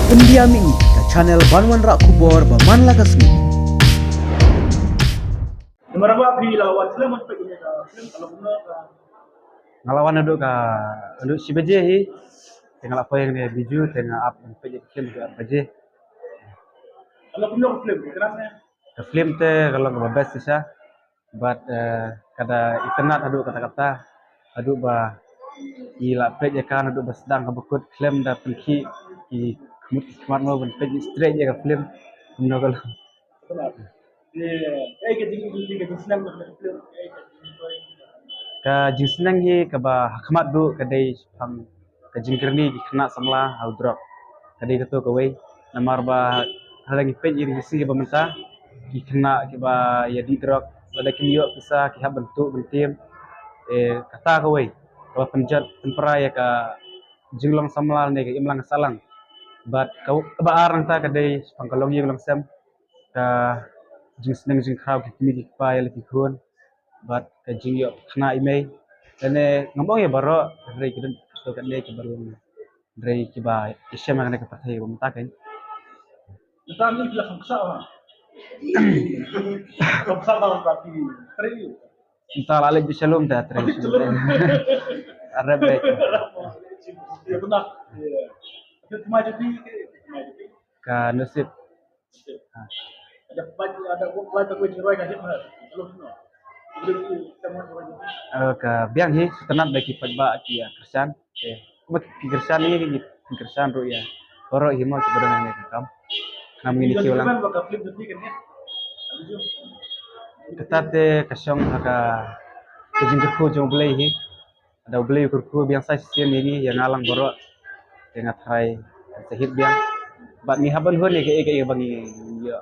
Pendiami ke channel Banwan Rak Kubor Baman Lagasmi. Maraba fi lawat film untuk ini film kalau benar Ngalawan nduk si beje hi tengah apa yang dia biju tengah up peje film ke beje kalau benar film kenapa? ke film te kalau nggak best sih but kada internet adu kata-kata adu ba ila peje kan adu sedang kebekut film da pergi ki kemut smart mau ben peje straight je ke film benar kalau Kenapa? Ini kita senang film ka jinsnang hi ka ba hakmat du kadai pang ka jingkerni ki kena samla au drop kadai ketu ka wei namar ba halang peje ri si ba menta ki kena ki ba ya di drop ada ki yo bisa ki ha bentuk bentim kata ka wei ka penjat penpera ya ka jinglong samla ne ka imlang salang but ka ba arang ta kadai pangkalong yi lang sem ka jinsnang jing khaw ki mi ki pa ya ki kun but ka jing yo kena imei ene ngomong ya baro dari kita to kan ne ki baru dari ki ba isya mana ka pathai ko mata kan kita ni film khasa lah khasa lah tapi teri entah lalik di shalom ta tre arab baik ya benar itu cuma jadi ka nasib ada buat aku cerai kasih benar kalau benar ka biang hi tenat bagi padba ki ya kersan mak ki kersan ni ki kersan ro ya oro hi mo ki badan ne kam nam ni ki ulang bakal film jadi kan ya ketate kasyong haka kejing ko jong belai hi ada belai ko biang sai sien ini yang alang boro dengan hai sahid biang bat ni haban ho ne ke bangi yo